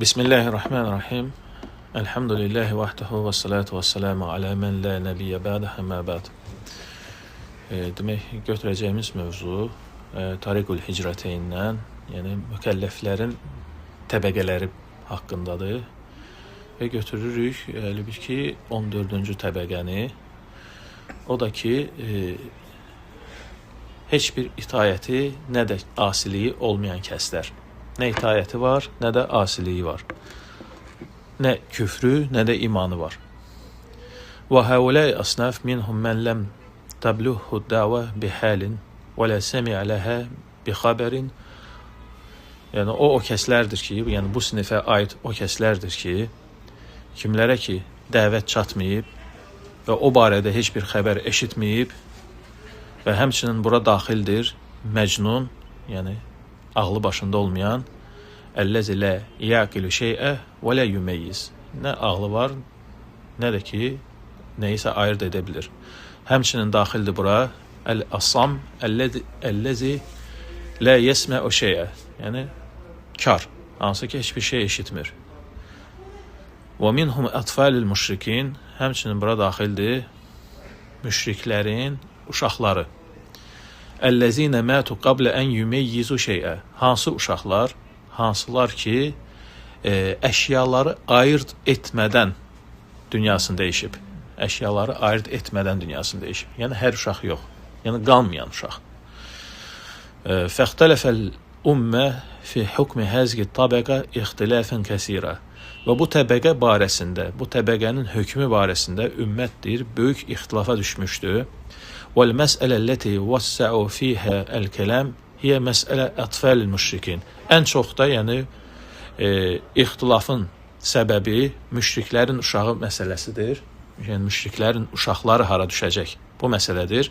Bismillahirrahmanirrahim. Elhamdülillahi vahdehu və salatu və salamu alə mən la nəbiyyə bədə həmə bəd. Demək, götürəcəyimiz mövzu Tariqul Hicrəteyndən, yəni mükəlləflərin təbəqələri haqqındadır. Və götürürük, əlbəttə ki, 14-cü təbəqəni. O da ki, heç bir itayəti, nə də asiliyi olmayan kəslər. Nə itayəti var, nə də asiliyi var. Nə küfrü, nə də imanı var. Və həuləy asnaf minhum mən ləm təbluhu dəvə bihəlin və lə səmiə ləhə bixabərin. Yəni, o kəslərdir ki, yəni bu sinifə aid o kəslərdir ki, kimlərə ki, dəvət çatmayıb və o barədə heç bir xəbər eşitməyib və həmçinin bura daxildir məcnun, yəni ağlı başında olmayan, əlləzi lə yəqilu şeyə və lə yümeyyiz. Nə ağlı var, nə də ki, nəyisə ayırt edə bilir. Həmçinin daxildir bura, əl-assam, əlləzi lə yesmə o şeyə. Yəni, kar, hansı ki, heç bir şey eşitmir. Və minhum ətfəlil müşrikin, həmçinin bura daxildir müşriklərin uşaqları. Əlləzinə mətu qablə ən yümeyyizu şeyə. Hansı uşaqlar? Hansılar ki, əşyaları ayırt etmədən dünyasını dəyişib. Əşyaları ayırt etmədən dünyasını dəyişib. Yəni, hər uşaq yox. Yəni, qalmayan uşaq. Fəxtələfəl ümmə fi hukmi həzgi tabəqə ixtilafən kəsirə. Və bu təbəqə barəsində, bu təbəqənin hökmü barəsində ümmətdir, böyük ixtilafa düşmüşdür. وَالْمَسْأَلَ الَّتِي وَسَّعُوا فِيهَا الْكَلَامِ هِيَ مَسْأَلَ أَطْفَالِ الْمُشْرِكِينَ. Ən çox da, yəni, ixtilafın səbəbi müşriklərin uşağı məsələsidir. Yəni, müşriklərin uşaqları hara düşəcək? Bu məsələdir.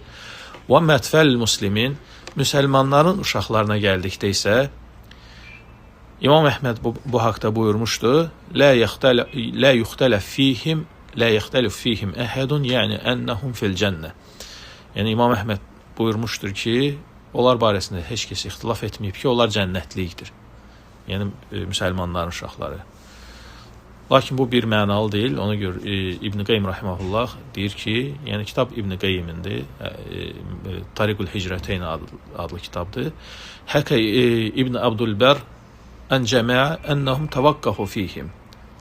وَمَّ أَطْفَالِ الْمُسْلِمِينَ. Müsəlmanların uşaqlarına gəldikdə isə, İmam Əhməd bu haqda buyurmuşdu, لَا يُخْتَلَفْ فِيهِمْ أَحَدٌ yəni أَنَّهُمْ فِي الْجَنَّةِ. Yəni, İmam Əhməd buyurmuşdur ki, onlar barəsində heç kəs ixtilaf etməyib ki, onlar cənnətlikdir. Yəni, müsəlmanların uşaqları. Lakin bu bir mənalı deyil. Ona görə İbn Qeym rahimehullah deyir ki, yəni kitab İbn Qeymindir, Tariqul Hicrəteyn adlı kitabdır. Həkə İbn Abdülbər ən cəməə ennəhum təvaqqafu fihim.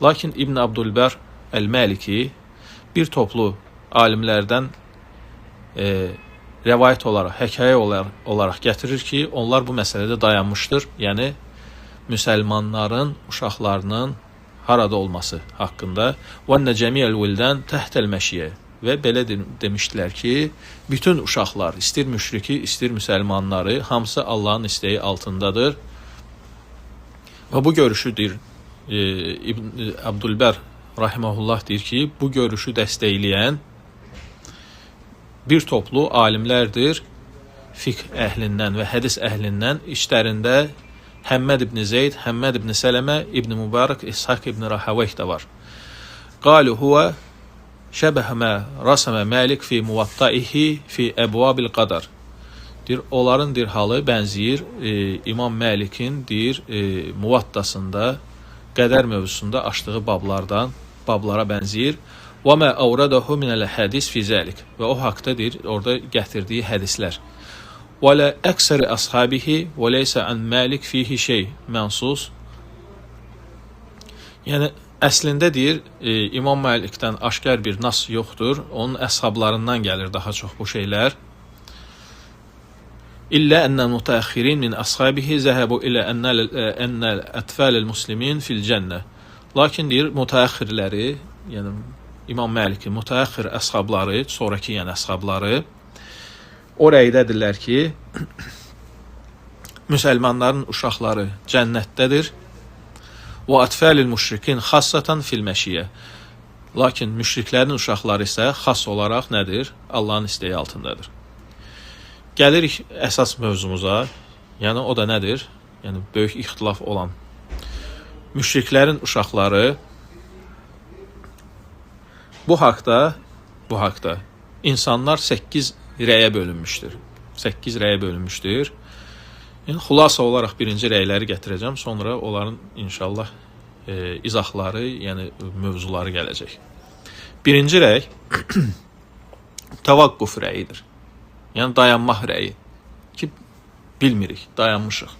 Lakin İbn Abdülbər Əl-Məliki bir toplu alimlərdən rəvayət olaraq, hekayə olaraq gətirir ki, onlar bu məsələdə dayanmışdır. Yəni, müsəlmanların uşaqlarının harada olması haqqında. وَاَنَّ جَمِيَ الْوِلْدَنْ تَحْتَ الْمَشِيَ. Və belə demişdilər ki, bütün uşaqlar, istir müşriki, istir müsəlmanları, hamısı Allahın istəyi altındadır. Və bu görüşü deyir, İbn Abdülbər rahimehullah deyir ki, bu görüşü dəstəkləyən bir toplu alimlərdir, fiqh əhlindən və hədis əhlindən, işlərində Həmməd ibn Zeyd, Həmməd ibn Sələmə, İbn Mübarək, İshaq ibn Rahawayh da var. Qalu huvə şəbəhmə rasamə Məlik fi muvattaihi fi əbvabil qadar. Deyir, onların dir halı bənziyir İmam Məlikin deyir muvattasında qədər mövzusunda açdığı bablara bənziyir. Və mə əvrədəhu minəl hədis fi zəlik. Və o haqda deyir, orada gətirdiyi hədislər. Və lə əksəri əshabihi və leysə ən Məlik fihi şey mənsus. Yəni, əslində deyir, İmam Məlikdən aşkar bir nas yoxdur. Onun əshablarından gəlir daha çox bu şeylər. İllə ənəl mütəəxirin min əshabihi zəhəbu ilə ənəl ətfəlil muslimin fil cənnə. Lakin deyir, mütəəxirləri, yəni İmam Məlikin mütəəxir əshabları, sonraki yəni əshabları o rəydədirlər ki, müsəlmanların uşaqları cənnətdədir. Və ətfəlil müşrikin xassatan fil məşiyyə. Lakin müşriklərin uşaqları isə xas olaraq nədir? Allahın istəyi altındadır. Gəlirik əsas mövzumuza, yəni o da nədir? Yəni böyük ixtilaf olan müşriklərin uşaqları. Bu haqda insanlar 8 rəyə bölünmüşdür. 8 rəyə bölünmüşdür. Yəni, xulasa olaraq birinci rəyləri gətirəcəm, sonra onların inşallah izahları, yəni mövzuları gələcək. Birinci rəy tavaqquf rəyidir. Yəni dayanmaq rəyi ki, bilmirik, dayanmışıq.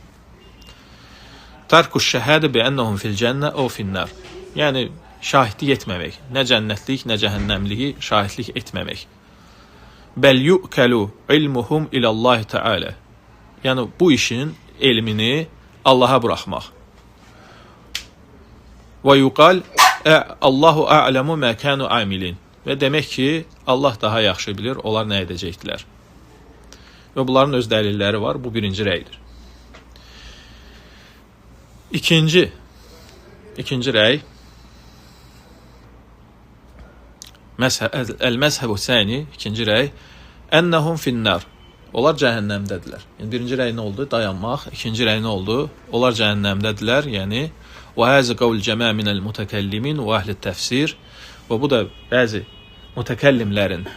Tarkuş şəhədə bi ennəhum fil cənnə o finnar. Yəni şahidlik etməmək, nə cənnətlik, nə cəhənnəmliyi şahidlik etməmək. Bəl yu'kalu ilmuhum ilallahi Teala. Yəni bu işin elmini Allaha buraxmaq. Və yuqal Allahu a'lamu ma kanu amilin. Və demək ki, Allah daha yaxşı bilir, onlar nə edəcəkdilər. Və bunların öz dəlilləri var, bu birinci rəydir. İkinci rəy el-məzhəbu səni, ikinci rəy ennəhum finnar. Onlar cəhənnəmdədirlər. Yəni birinci rəy nə oldu? Dayanmaq. İkinci rəy nə oldu? Onlar cəhənnəmdədirlər. Yəni və həzə qavl cəmə minəl mütəkəllimin və əhli təfsir. Və bu da bəzi mütəkəllimlərin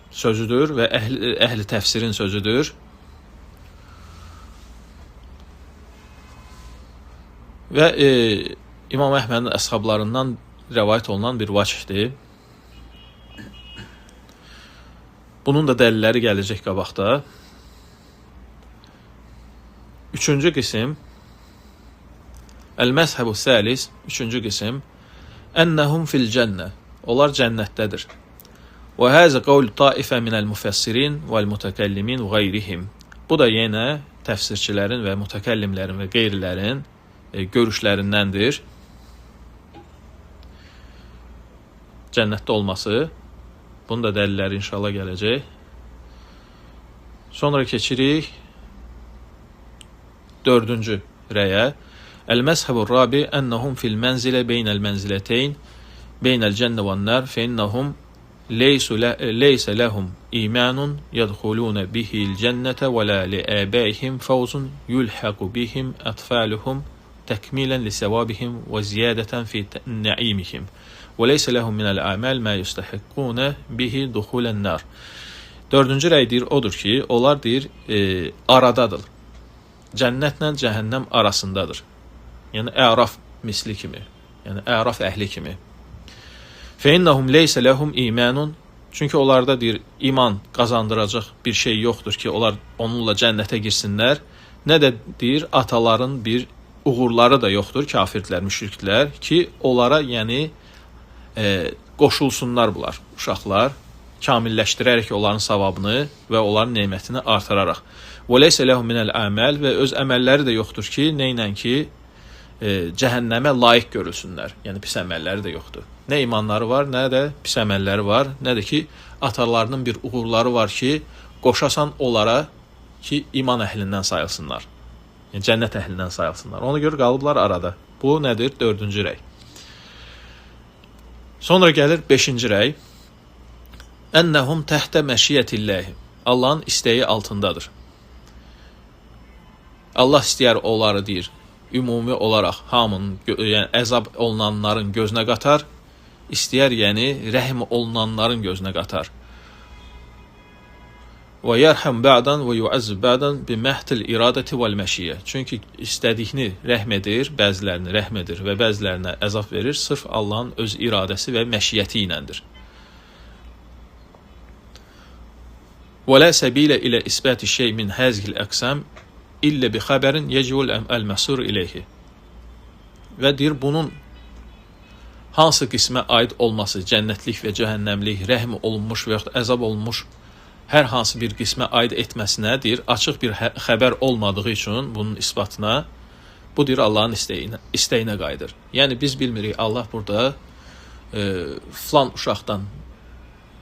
sözüdür və əhli təfsirin sözüdür. Və İmam Əhmədin əshablarından rəvayət olunan bir vacihdir. Bunun da dəlilləri gələcək qabaqda. Üçüncü qism el-məzhəbu səlis, üçüncü qism ennəhum fil cənnə. Onlar cənnətdədir. Və həzə qavl taifə minəl müfəssirin vəl-mütəkəllimin və qeyrihim. Bu da yenə təfsirçilərin və mütəkəllimlərin və qeyrilərin görüşlərindəndir. Cənnətdə olması. Bunun da dəlilləri inşallah gələcək. Sonra keçirik dördüncü rəyə. El-məzhəbur rabi ennəhum fil mənzilə beynəl mənzilətəyn beynəl cənnə və nər fe innəhum leysə ləhum imanun yədxulunə bihil cənnətə və lə li-əbəyihim fəvzun yulhəqu bihim ətfaluhum təkmilən li səvabihim və ziyadətən fi nəimihim. Və leysə ləhum minəl əməl mə yüstəhiqqunə bihi duxulən nar. Dördüncü rəy deyir, odur ki, onlar deyir, aradadır. Cənnətlə cəhənnəm arasındadır. Yəni, əraf misli kimi. Yəni, əraf əhli kimi. Fə innəhum leysə ləhum imanun. Çünki onlarda deyir, iman qazandıracaq bir şey yoxdur ki, onlar onunla cənnətə girsinlər. Nə də deyir, ataların bir uğurları da yoxdur, kafirlər, müşriklər ki, onlara, yəni, qoşulsunlar bunlar, uşaqlar, kamilləşdirərək onların savabını və onların neymətini artıraraq. Və leysə ləhum minəl əməl və öz əməlləri də yoxdur ki, neynə ki, cəhənnəmə layiq görülsünlər. Yəni, pis əməlləri də yoxdur. Nə imanları var, nə də pis əməlləri var, nə də ki, atalarının bir uğurları var ki, qoşasan onlara ki, iman əhlindən sayılsınlar. Yəni, cənnət əhlindən sayılsınlar. Ona görə qalıblar arada. Bu nədir? Dördüncü rəy. Sonra gəlir 5-ci rəy. Ennəhum təhtə məşiyyətilləhi. Allahın istəyi altındadır. Allah istəyər onları deyir, ümumi olaraq hamının, yəni əzab olunanların gözünə qatar, istəyər, yəni rəhm olunanların gözünə qatar. Və yərhəm bə'dən və yuəzzib bə'dən biməhtil iradəti vəl məşiyyə. Çünki istədiyini rəhm edir, bəzilərini rəhm edir və bəzilərinə əzab verir, sırf Allahın öz iradəsi və məşiyyəti iləndir. Və lə səbilə ilə isbəti şey min həzgil əqsəm illə bi xəbərin yecvul əl-məsur iləyhi. Və deyir, bunun hansı qismə aid olması, cənnətlik və cəhənnəmlik, rəhm olunmuş və yaxud əzab olunmuş hər hansı bir qismə aid etməsinə deyir, açıq bir xəbər olmadığı üçün bunun isbatına, bu deyir Allahın istəyinə qayıdır. Yəni biz bilmirik Allah burada filan uşaqdan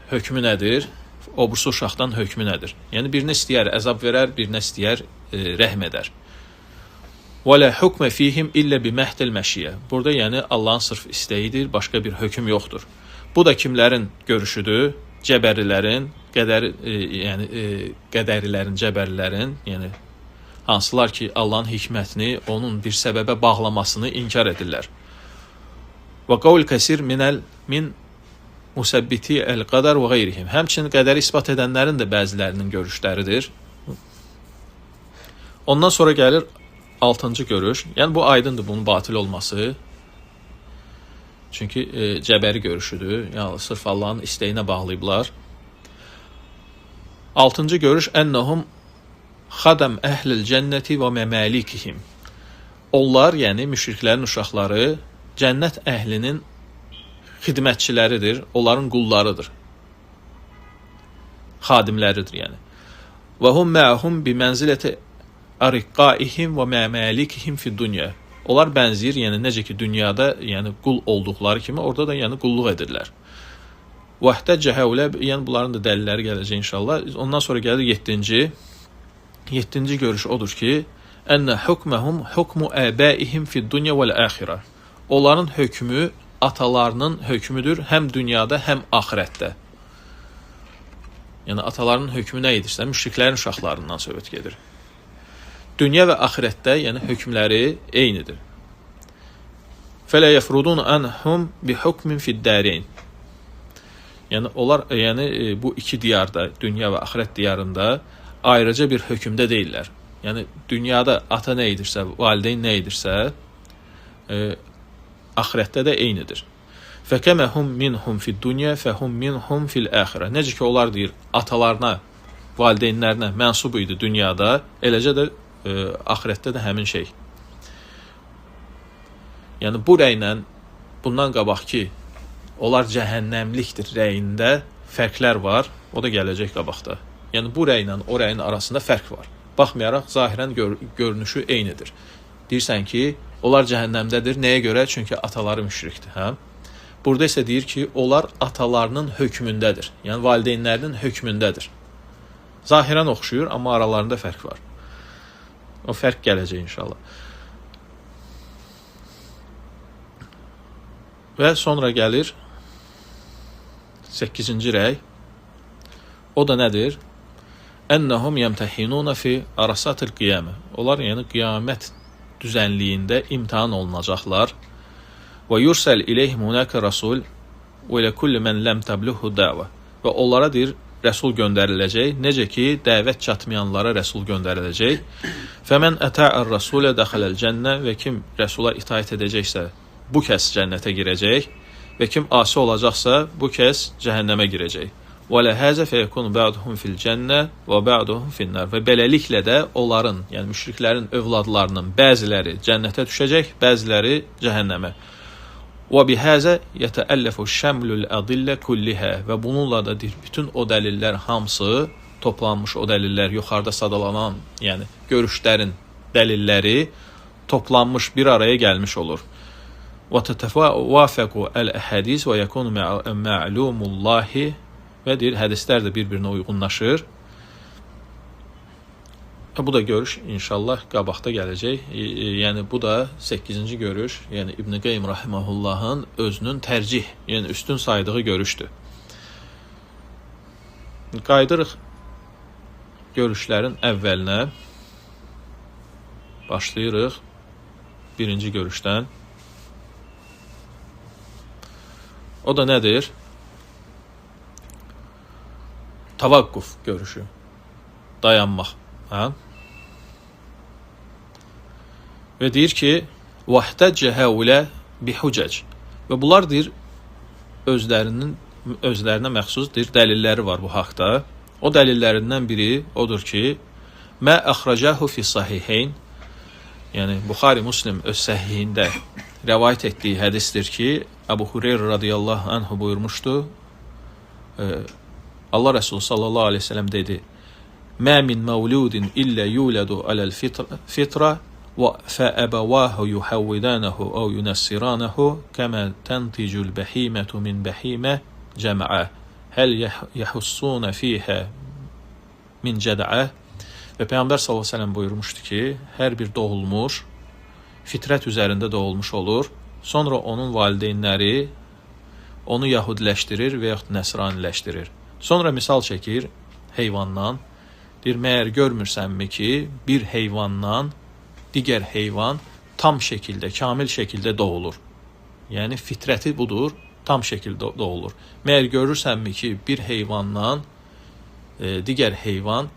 hökmü nədir, obrisi uşaqdan hökmü nədir. Yəni birinə istəyər əzab verər, birinə istəyər rəhm edər. Və lə hukmə fihim illə biməhdil məşiyyə. Burada yəni Allahın sırf istəyidir, başqa bir hökm yoxdur. Bu da kimlərin görüşüdür? Cəbərilərin, qədərilərin, cəbərilərin, yəni hansılar ki, Allahın hikmətini, onun bir səbəbə bağlamasını inkar edirlər. Və qavl kəsir min müsəbbiti əl-qədər və qeyrihim. Həmçinin qədəri isbat edənlərin də bəzilərinin görüşləridir. Ondan sonra gəlir 6-cı görüş. Yəni bu aydındır bunun batil olması. Çünki cəbəri görüşüdür. Yəni sırf Allahın istəyinə bağlayıblar. 6-cı görüş ennehum xadam əhlil cənnəti və məmalikihim. Onlar, yəni müşriklərin uşaqları cənnət əhlinin xidmətçiləridir, onların qullarıdır. Xadimləridir yəni. Və hum ma'hum bi mənziləti ariqaihim və məmalikihim fi dunya. Onlar bənzəyir, yəni necə ki dünyada, yəni qul olduqları kimi orada da yəni qulluq edirlər. Vəhdəcə həulə, yəni bunların da dəlilləri gələcək inşallah. Ondan sonra gəlir 7-ci. 7-ci görüş odur ki, ennə hukməhum hukmu əbəihim fi dunya vəl-əxirə. Onların hökmü atalarının hökmüdür, həm dünyada, həm axirətdə. Yəni atalarının hökmü nə edirsə, müşriklərin uşaqlarından söhbət gedir. Dünya və axirətdə, yəni hökmləri eynidir. Fələ yəfrudun anhum bi hukmin fid-dareyn. Yəni onlar, bu iki diyarda, dünya və axirət diyarında ayrıca bir hökmdə deyirlər. Yəni dünyada ata nə edirsə, valideyn nə edirsə, axirətdə də eynidir. Fəkəməhum minhum fid-dunya fəhum minhum fil-əxirə. Necə ki onlar deyir, atalarına, valideynlərinə mənsub idi dünyada, eləcə də axirətdə də həmin şey. Yəni bu rəylə bundan qabaq ki, onlar cəhənnəmlikdir rəyində fərqlər var, o da gələcək qabaqda. Yəni bu rəylə o rəyin arasında fərq var. Baxmayaraq zahirən görünüşü eynidir. Deyirsən ki, onlar cəhənnəmdədir. Nəyə görə? Çünki ataları müşrikdir. Hə? Burada isə deyir ki, onlar atalarının hökmündədir. Yəni valideynlərinin hökmündədir. Zahirən oxşuyur, amma aralarında fərq var. O fərq gələcək inşallah. Və sonra gəlir 8-ci rəy. O da nədir? Ennəhum yəmtəhinuna fi arasatil qiyamə. Onlar yəni qiyamət düzənliyində imtahan olunacaqlar. Və yursəl iləyhim hunəkə rasul və ilə kulli mən ləm təbliğhu dəvə. Və onlara deyir, rəsul göndəriləcək. Necə ki, dəvət çatmayanlara rəsul göndəriləcək. Fəmən ətə'ər rasulə dəxələl cənnə. Və kim rəsula itaət edəcəksə, bu kəs cənnətə girəcək. Və kim asi olacaqsa, bu kəs cəhənnəmə girəcək. Və ləhəzə fəyəkun bə'duhum fil cənnə və bə'duhum finnər. Və beləliklə də onların, yəni müşriklərin övladlarının bəziləri cənnətə düşəcək, bəziləri cəhənnəmə. Və bihəzə yətəəlləfu şəmlül ədillə kullihə. Və bununla da bütün o dəlillər hamısı, toplanmış o dəlillər, yuxarıda sadalanan, yəni görüşlərin dəlilləri toplanmış bir araya gəlmiş olur. Və tətəvafəqu əl-əhədis və yəkunu mə'lumullahi. Və deyir, hədislər də bir-birinə uyğunlaşır. Bu da görüş inşallah qabaqda gələcək. Yəni bu da 8-ci görüş, yəni İbn Qayyim rahimehullahın özünün tərcih, yəni üstün saydığı görüşdür. Qaydırıq görüşlərin əvvəlinə. Başlayırıq birinci görüşdən. O da nədir? Tavaqquf görüşü. Dayanmaq. Hə? Və deyir ki, vəhdəcə həulə bihucəc. Və bunlar deyir, özlərinə məxsusdur, dəlilləri var bu haqda. O dəlillərindən biri odur ki, mə əxrəcəhu fi sahiheyn. Yəni, Buxari Müslim öz səhihində rəvayət etdiyi hədisdir ki, Əbu Hureyra radiyallahu anhu buyurmuşdu, Allah Resulü sallallahu aleyhi ve sellem dedi, mə min məvludin illə yulədu aləl fitra və fəəbəvahu yuhəvvidənəhu əv yunəssirənəhu kəmə tənticül bəhimətu min bəhimə cəməə həl yəhussunə fiyhə min cədəə. Və Peyğəmbər sallallahu aleyhi ve sellem buyurmuşdu ki, hər bir doğulmuş fitrət üzərində doğulmuş olur, sonra onun valideynləri onu yahudiləşdirir və yaxud nəsraniləşdirir. Sonra misal çəkir heyvandan, deyir, məyər görmürsənmi ki, bir heyvandan digər heyvan tam şəkildə, kamil şəkildə doğulur. Yəni fitrəti budur, tam şəkildə doğulur. Məyər görürsənmi ki, bir heyvandan digər heyvan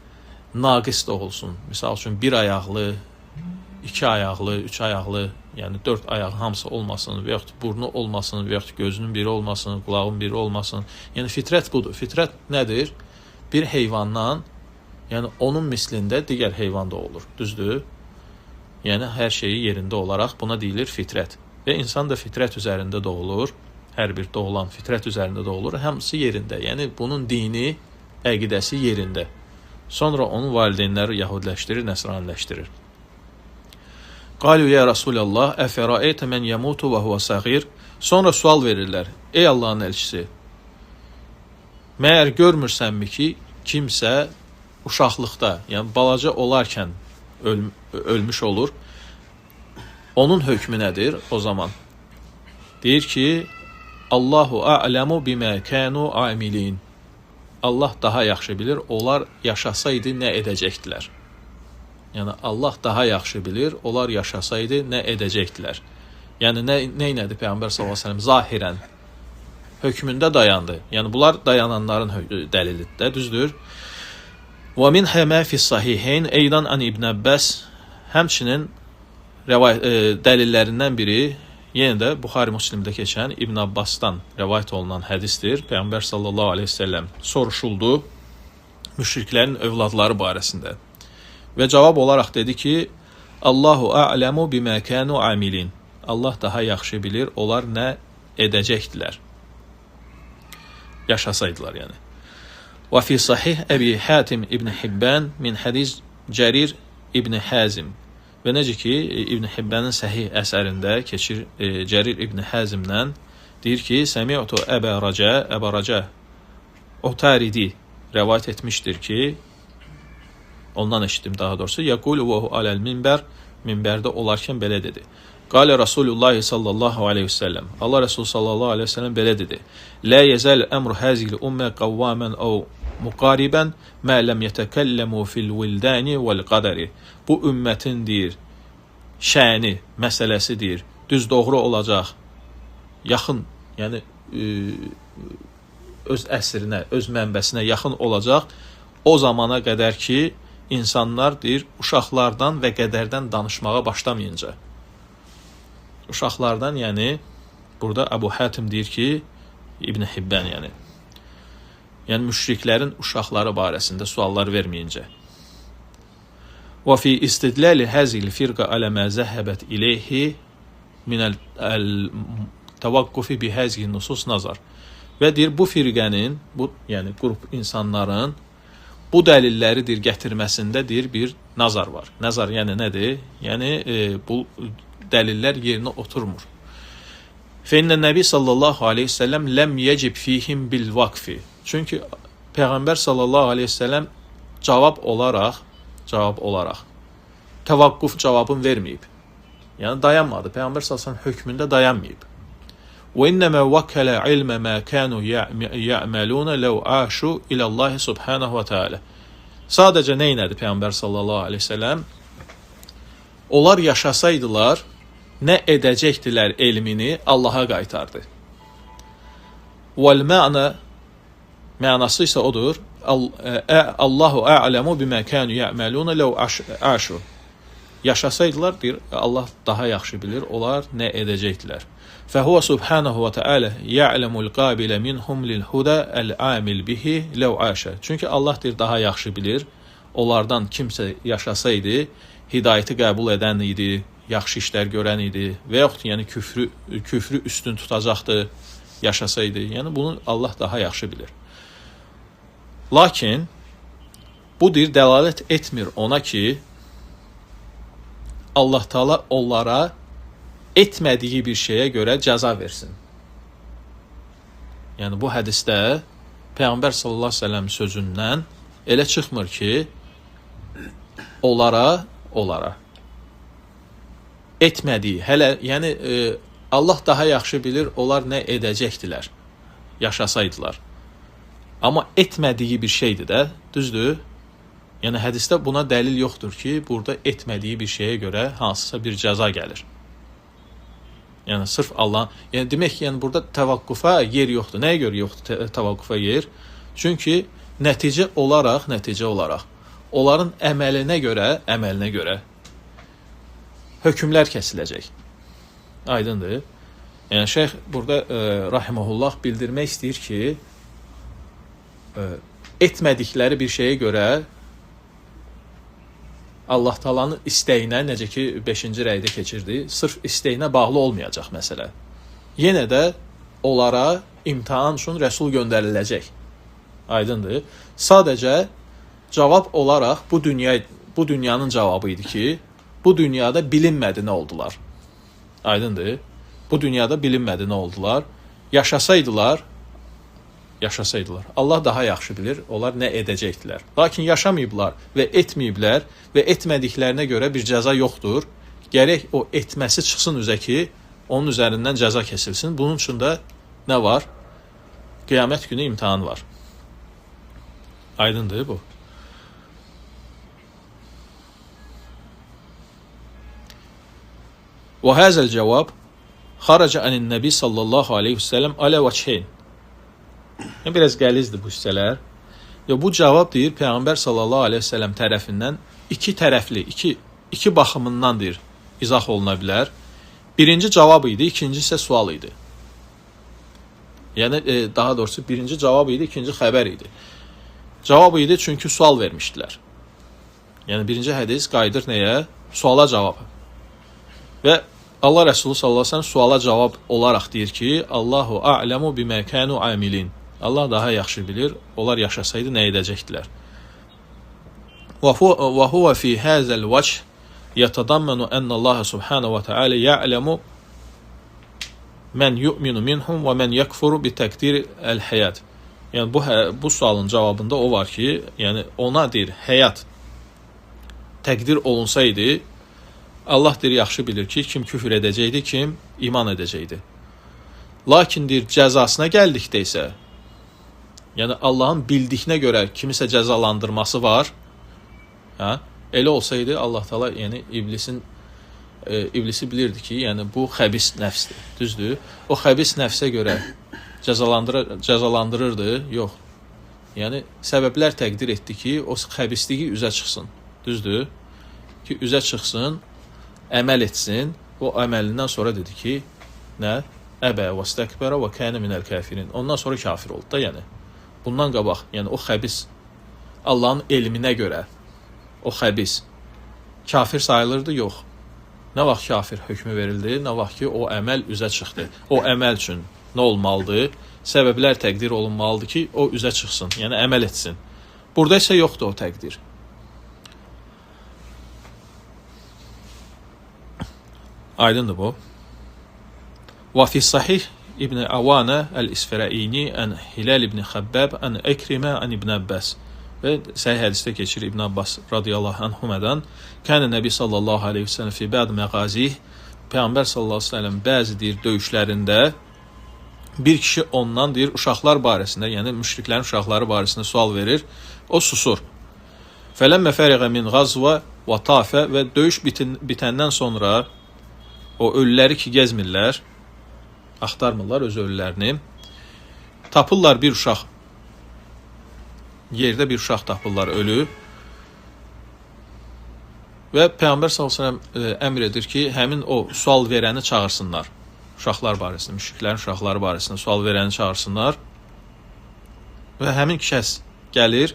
naqis doğulsun. Misal üçün, bir ayaqlı, 2 ayaqlı, 3 ayaqlı, yəni 4 ayağı hamısı olmasın və yaxud burnu olmasın və yaxud gözünün biri olmasın, qulağın biri olmasın. Yəni fitrət budur. Fitrət nədir? Bir heyvandan, yəni onun mislində digər heyvan da olur. Düzdür? Yəni hər şeyi yerində olaraq buna deyilir fitrət. Və insan da fitrət üzərində doğulur. Hər bir doğulan fitrət üzərində doğulur. Hamısı yerində. Yəni bunun dini, əqidəsi yerində. Sonra onun valideynləri yahudiləşdirir, nəsraniləşdirir. Qalu ya Rasulallah, əfərayətə mən yamutu və huvə səğir. Sonra sual verirlər. Ey Allahın elçisi, məyər görmürsənmi ki, kimsə uşaqlıqda, yəni balaca olarkən ölmüş olur. Onun hökmü nədir o zaman? Deyir ki, Allahu a'lamu bimə kanu amilin. Allah daha yaxşı bilir, onlar yaşasaydı nə edəcəkdilər? Yəni Allah daha yaxşı bilir, onlar yaşasaydı nə edəcəkdilər? Yəni nə elədi Peyğəmbər sallallahu əleyhi və səlləm zahirən hökmündə dayandı. Yəni bunlar dayananların dəlilidir də, düzdür? Və min həmə fi sahihayn eydan an İbn Abbas, həmçinin dəlillərindən biri yenə də Buxari Müslimdə keçən İbn Abbasdan rəvayət olunan hədisdir. Peyğəmbər sallallahu əleyhi və səlləm soruşuldu müşriklərin övladları barəsində. Və cavab olaraq dedi ki, Allahu a'lamu bimə kanu amilin. Allah daha yaxşı bilir, onlar nə edəcəkdilər? Yaşasaydılar yəni. Və fi sahih Əbi Hatim İbn Hibban min hədis Cərir İbn Hazim. Və necə ki, İbn Hibbanın səhih əsərində keçir Cərir İbn Hazimdən deyir ki, Səmi'tu Əbə Raca Otaridi rəvayət etmişdir ki, ondan eşitdim daha doğrusu, yəqulu və hu aləl minbər, minbərdə olarkən belə dedi. Qalə Rasulullah sallallahu aleyhi ve sellem. Allah Resulü sallallahu aleyhi ve sellem belə dedi. Lə yəzəl əmru həzil ümmə qavvamən əv muqaribən mə ləm yətəkəlləmu fil vildani vəl qadəri. Bu ümmətin deyir, şəni, məsələsi deyir, düz doğru olacaq, yaxın, yəni öz əsrinə, öz mənbəsinə yaxın olacaq o zamana qədər ki, insanlar deyir, uşaqlardan və qədərdən danışmağa başlamayınca. Uşaqlardan, yəni, burada Əbu Hatim deyir ki, İbn Hibban, yəni müşriklərin uşaqları barəsində suallar verməyincə. Və fi istidlali həzil firqa alə mə zəhəbət iləyhi minəl təvaqqufi bi həzil nusus nazar. Və deyir, bu firqənin, yəni qrup insanların bu dəlilləri deyir, gətirməsində deyir, bir nazar var. Nazar yəni nədir? Yəni bu dəlillər yerinə oturmur. Fəinnə Nəbi sallallahu aleyhi ve sellem ləm yəcib fihim bil vakfi. Çünki Peyğəmbər sallallahu aleyhi ve sellem cavab olaraq təvaqquf cavabını verməyib. Yəni dayanmadı. Peyğəmbər sallallahu aleyhi ve sellem hökmündə dayanmayıb. Və innəmə vəkələ ilmə mə kənu yə'məlunə ləv aşu iləllahi subhanahu və teala. Sadəcə nə elədi Peyğəmbər sallallahu aleyhi ve sellem? Onlar yaşasaydılar, nə edəcəkdilər elmini Allaha qaytardı. Vəl mənası isə odur, Allahu a'lamu bimə kənu yə'məlunə ləv aşu. Yaşasaydılar, deyir, Allah daha yaxşı bilir, onlar nə edəcəkdilər. Fəhuvə subhanahu və teala ya'lamul qabilə minhum lil huda el-amil bihi ləv aşa. Çünki Allah deyir, daha yaxşı bilir, onlardan kimsə yaşasaydı, hidayəti qəbul edən idi, yaxşı işlər görən idi və yaxud yəni küfrü üstün tutacaqdı, yaşasaydı. Yəni bunu Allah daha yaxşı bilir. Lakin bu deyir, dəlalət etmir ona ki, Allah Taala onlara etmədiyi bir şeyə görə cəza versin. Yəni bu hədisdə Peyğəmbər sallallahu əleyhi və səlləm sözündən elə çıxmır ki, onlara etmədiyi, hələ yəni Allah daha yaxşı bilir, onlar nə edəcəkdilər, yaşasaydılar. Amma etmədiyi bir şeydir də, düzdür? Yəni hədisdə buna dəlil yoxdur ki, burada etmədiyi bir şeyə görə hansısa bir cəza gəlir. Yəni sırf Allah, yəni demək ki, yəni burada təvaqqufa yer yoxdur. Nəyə görə yoxdur təvaqqufa yer? Çünki nəticə olaraq onların əməlinə görə hökmlər kəsiləcək. Aydındır. Yəni şeyx burada rahimehullah bildirmək istəyir ki, etmədikləri bir şeyə görə Allah Taala'nın istəyinə, necə ki 5-ci rəydə keçirdi, sırf istəyinə bağlı olmayacaq məsələ. Yenə də onlara imtahan üçün Rəsul göndəriləcək. Aydındır. Sadəcə cavab olaraq bu dünyanın cavabı idi ki, bu dünyada bilinmədi nə oldular. Aydındır. Bu dünyada bilinmədi nə oldular. Yaşasaydılar, Allah daha yaxşı bilir, onlar nə edəcəkdilər. Lakin yaşamayıblar və etməyiblər və etmədiklərinə görə bir cəza yoxdur. Gərək o etməsi çıxsın üzə ki, onun üzərindən cəza kəsilsin. Bunun üçün də nə var? Qiyamət günü imtahan var. Aydındır bu. Və həzəl cavab xaraca anin nəbi sallallahu aleyhi və səlləm alə vəçheyn. Biraz qəlizdir bu hissələr. Bu cavab deyir, Peyğəmbər sallallahu aleyhi və səlləm tərəfindən iki tərəfli, iki baxımından deyir, izah oluna bilər. Birinci cavab idi, ikinci isə sual idi. Yəni, daha doğrusu birinci cavab idi, ikinci xəbər idi. Cavab idi çünki sual vermişdilər. Yəni, birinci hədis qayıdır nəyə? Suala cavabı. Və Allah Rəsulü sallallahu aleyhi ve sellem suala cavab olaraq deyir ki, Allahu a'lemu bimə kənu amilin. Allah daha yaxşı bilir, onlar yaşasaydı nə edəcəkdilər. Və huve fi hazal vəch yetadammanu enne Allah subhanahu ve taala ya'lemu men yu'minu minhum ve men yekfuru bi takdir el-hayat. Yəni bu sualın cavabında o var ki, yəni ona deyir, həyat təqdir olunsaydı, Allah deyir, yaxşı bilir ki, kim küfür edəcəkdi, kim iman edəcəkdi. Lakin deyir, cəzasına gəldikdə isə, yəni Allahın bildiyinə görə kimisə cəzalandırması var. Elə olsaydı Allah Taala, yəni iblisi bilirdi ki, yəni bu xəbis nəfsdir. Düzdür? O xəbis nəfsə görə cəzalandırırdı. Yox. Yəni səbəblər təqdir etdi ki, o xəbisliyi üzə çıxsın. Düzdür? Ki üzə çıxsın, əməl etsin. O əməlindən sonra dedi ki, nə? Əbə və stəkbərə və kənə minəl kafirin. Ondan sonra kafir oldu da, yəni. Bundan qabaq, yəni o xəbis Allahın elminə görə o xəbis kafir sayılırdı, yox. Nə vaxt kafir hökmü verildi, nə vaxt ki o əməl üzə çıxdı. O əməl üçün nə olmalıdır? Səbəblər təqdir olunmalıdır ki, o üzə çıxsın, yəni əməl etsin. Burada isə yoxdur o təqdir. Aydındır bu. Və fi sahih İbn Avanə el-İsfərəini ən Hilal ibn Xəbbəb ən Əkrimə ən İbn Abbas. Və səhih hədisdə keçir İbn Abbas radiyallahu anhumədən, kənə Nəbi sallallahu aleyhi və səlləm fi bəd məqazih, Peyğəmbər sallallahu aleyhi və səlləm bəzi deyir döyüşlərində bir kişi ondan deyir uşaqlar barəsində, yəni müşriklərin uşaqları barəsində sual verir, o susur. Fələmmə fəriqə min qazva və tafə və döyüş bitəndən sonra o ölüləri ki gəzmirlər, axtarmırlar öz ölülərini, tapırlar bir uşaq, yerdə bir uşaq tapırlar ölü və Peyğəmbər s.ə.v əmr edir ki, həmin o sual verəni çağırsınlar, uşaqlar barəsində, müşriklərin uşaqları barəsində sual verəni çağırsınlar və həmin kəs gəlir.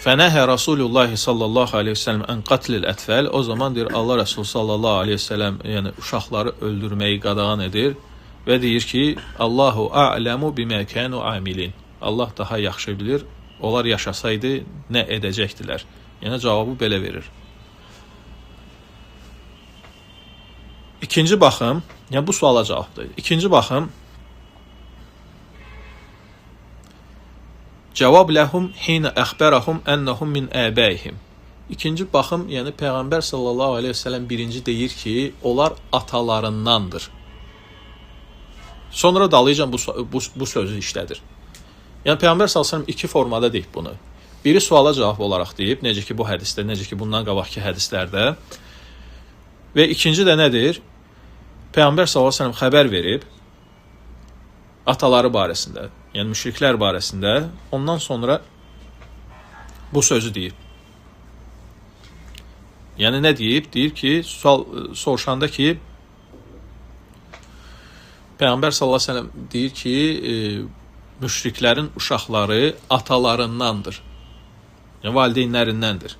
Fənəhə Rasulullah sallallahu aleyhi ve sellem ən qatlil ətfəl. O zaman deyir, Allah Rasulü sallallahu aleyhi ve sellem yəni uşaqları öldürməyi qadağan edir və deyir ki, Allahu a'ləmu bimə kənu amilin. Allah daha yaxşı bilir, onlar yaşasaydı nə edəcəkdilər. Yəni cavabı belə verir. İkinci baxım, yəni bu suala cavabdır. İkinci baxım, cavab ləhum hinə əxbərəhum ennəhum min əbəyhim. İkinci baxım, yəni Peyğəmbər sallallahu aleyhi ve sellem birinci deyir ki, onlar atalarındandır. Sonra dalayıcan bu sözü işlədir. Yəni Peyğəmbər sallallahu aleyhi ve sellem iki formada deyib bunu. Biri suala cavab olaraq deyib, necə ki bu hədisdə, necə ki bundan qabaqki hədislərdə. Və ikinci də nədir? Peyğəmbər sallallahu aleyhi ve sellem xəbər verib ataları barəsində, yəni müşriklər barəsində, ondan sonra bu sözü deyib. Yəni nə deyib? Deyir ki, soruşanda ki, Peyğəmbər sallallahu əleyhi və səlləm deyir ki, müşriklərin uşaqları atalarındandır. Yəni valideynlərindəndir.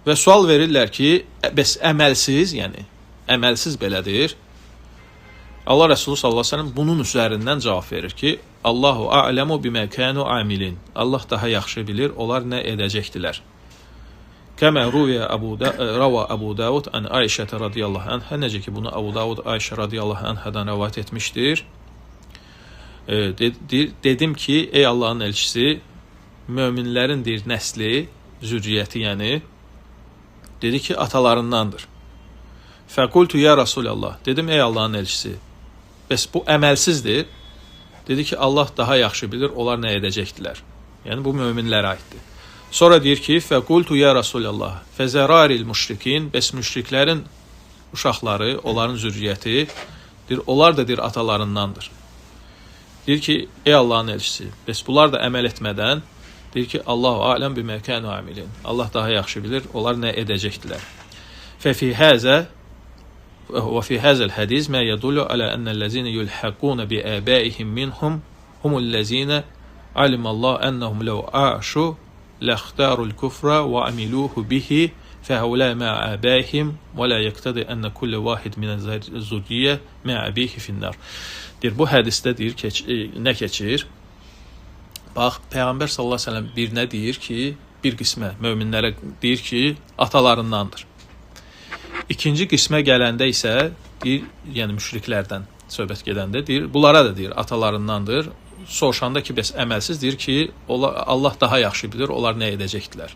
Və sual verirlər ki, bəs əməlsiz, yəni əməlsiz belədir. Allah Rəsulü sallallahu əleyhi və səlləm bunun üzərindən cavab verir ki, Allahu a'lemu bimə kanu amilin. Allah daha yaxşı bilir, onlar nə edəcəkdilər. Kəmə rava Abu Davud an Ayşə radiyallahu anhə, necə ki bunu Abu Davud Ayşə radiyallahu anhədən rivayet etmişdir. Dedim ki, ey Allahın elçisi, möminlərin deyir nəsli, zürriyyəti yəni, dedi ki, atalarındandır. Fəqultu ya Rasulallah, dedim ey Allahın elçisi, bəs bu əməlsizdir. Dedi ki, Allah daha yaxşı bilir, onlar nə edəcəkdilər. Yəni bu möminlərə aiddir. Sonra deyir ki, fəqultu ya Rasulallah, fəzəraril müşrikin, bəs müşriklərin uşaqları, onların zürriyyəti, deyir, onlar da deyir atalarındandır. Deyir ki, ey Allahın elçisi, bəs bunlar da əməl etmədən, deyir ki, Allahu aləm bimə kanu amilin. Allah daha yaxşı bilir, onlar nə edəcəkdilər. Fəfi həzə və fi həzəl hədis mə yədullu alə ənəl-ləzinə yulhəqunə bi əbəihim minhum humul-ləzinə alimallah ənəhum ləv əşu ləxtarul küfrə və amiluhu bihi fəhəulə mə əbəihim və lə yəqtədi ənə kulli vahid minə zürriyyə mə əbihi finnar. Deyir, bu hədisdə deyir, nə keçir? Bax, Peyğəmbər sallallahu əleyhi və səlləm birinə deyir ki, bir qismə möminlərə deyir ki, atalarındandır. İkinci qismə gələndə isə deyir, yəni müşriklərdən söhbət gedəndə deyir, bunlara da deyir atalarındandır. Soruşanda ki, bəs əməlsiz deyir ki, Allah daha yaxşı bilir, onlar nə edəcəkdilər.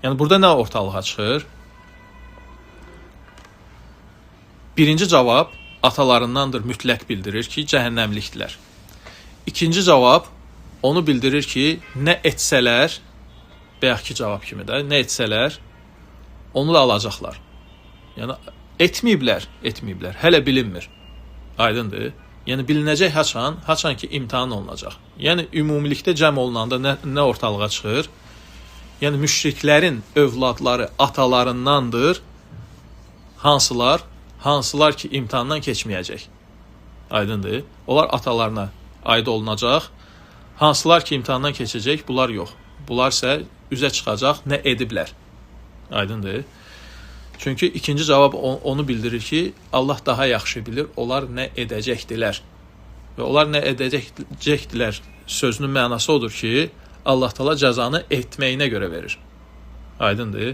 Yəni burada nə ortalığa çıxır? Birinci cavab atalarındandır mütləq bildirir ki, cəhənnəmlikdilər. İkinci cavab onu bildirir ki, nə etsələr, bayaqki cavab kimi də, nə etsələr, onu da alacaqlar. Yəni, etməyiblər, hələ bilinmir. Aydındır. Yəni, bilinəcək haçan ki, imtihan olunacaq. Yəni, ümumilikdə cəm olunanda nə ortalığa çıxır? Yəni, müşriklərin övladları atalarındandır. Hansılar ki, imtihandan keçməyəcək. Aydındır. Onlar atalarına aid olunacaq. Hansılar ki, imtihandan keçəcək, bunlar yox. Bunlar isə üzə çıxacaq, nə ediblər. Aydındır. Çünki ikinci cavab onu bildirir ki, Allah daha yaxşı bilir, onlar nə edəcəkdilər. Və onlar nə edəcəkdilər sözünün mənası odur ki, Allah Teala cəzanı etməyinə görə verir. Aydındır.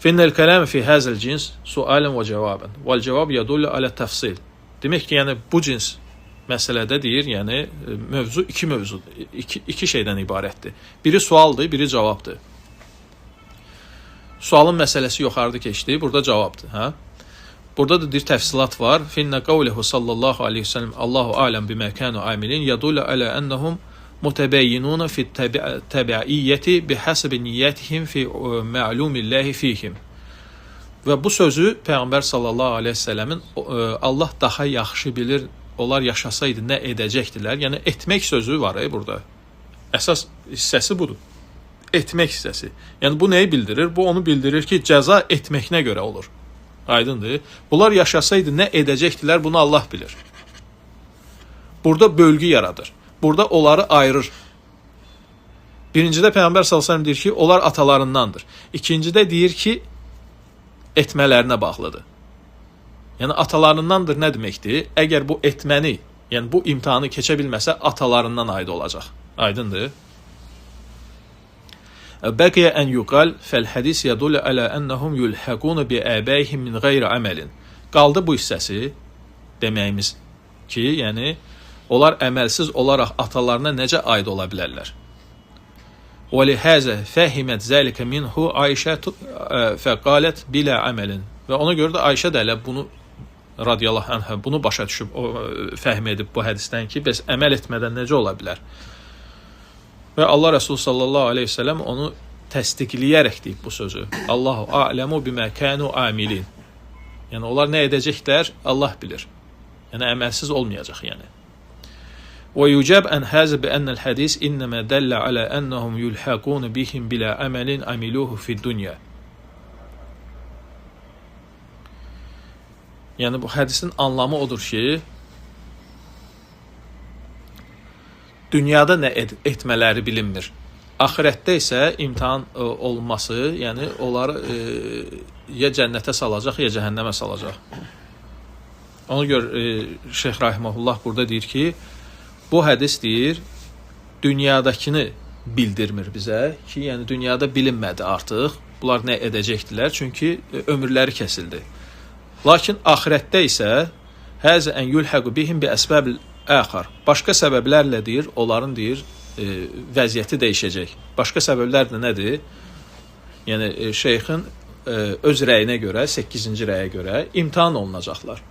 Finnəl kələm fi həzəl cins sualən və cavabən. Vəl cavab yədullu alə təfsil. Demək ki, yəni bu cins məsələdə deyir, yəni mövzu iki şeydən ibarətdir. Biri sualdır, biri cavabdır. Sualın məsələsi yuxarıda keçdi, burada cavabdır. Hə? Burada da bir təfsilat var. Finnə qavləhu sallallahu aleyhi ve sellem Allahu aləm bimə kanu amilin yədullu alə ennəhum mutəbəyyinuna fi təbəiyyəti bihəsəbi niyyətihim fi mə'lumillahi fihim. Və bu sözü Peyğəmbər sallallahu aleyhi ve sellemin Allah daha yaxşı bilir, onlar yaşasaydı nə edəcəkdilər. Yəni, etmək sözü var burada. Əsas hissəsi budur. Etmək hissəsi. Yəni, bu nəyi bildirir? Bu onu bildirir ki, cəza etməklə görə olur. Aydındır. Bunlar yaşasaydı nə edəcəkdilər, bunu Allah bilir. Burada bölgü yaradır. Burada onları ayırır. Birincidə Peyğəmbər sallallahu əleyhi və səlləm deyir ki, onlar atalarındandır. İkincidə deyir ki, etmələrinə bağlıdır. Yəni, atalarındandır nə deməkdir? Əgər bu etməni, yəni bu imtihanı keçə bilməsə, atalarından aid olacaq. Aydındır. Bəqiyə ən yuqal fəl-hədis yədullu alə ennəhum yulhəquna bi əbəyihim min qeyri əməlin. Qaldı bu hissəsi deməyimiz ki, yəni onlar əməlsiz olaraq atalarına necə aid ola bilərlər? Və lihəzə fəhimət zəlikə minhu Ayşə fəqalət bilə əməlin. Və ona görə də Ayşə də elə bunu radiyallahu anhə bunu başa düşüb, fəhm edib bu hədisdən ki, bəs əməl etmədən necə ola bilər? Və Allah Rəsulü sallallahu aleyhi ve sellem onu təsdiqləyərək deyib bu sözü. Allahu a'lemu bimə kanu amilin. Yəni, onlar nə edəcəklər? Allah bilir. Yəni, əməlsiz olmayacaq, yəni. ويجاب عن هذا بأن الحديث إنما دل على أنهم يلحقون بهم بلا عمل عملوه في الدنيا. Yəni bu hədisin anlamı odur ki, dünyada nə etmələri bilinmir. Axirətdə isə imtahan olması, yəni onları ya cənnətə salacaq, ya cəhənnəmə salacaq. Ona görə Şeyx Rahiməhullah burada deyir ki, bu hədis deyir, dünyadakını bildirmir bizə ki, yəni dünyada bilinmədi artıq, bunlar nə edəcəkdilər, çünki ömürləri kəsildi. Lakin axirətdə isə həzə ən yulhaqu bihim bi əsbəbil əxar. Başqa səbəblərlə deyir, onların deyir, vəziyyəti dəyişəcək. Başqa səbəblər də nədir? Yəni şeyxin öz rəyinə görə, 8-ci rəyə görə imtahan olunacaqlar.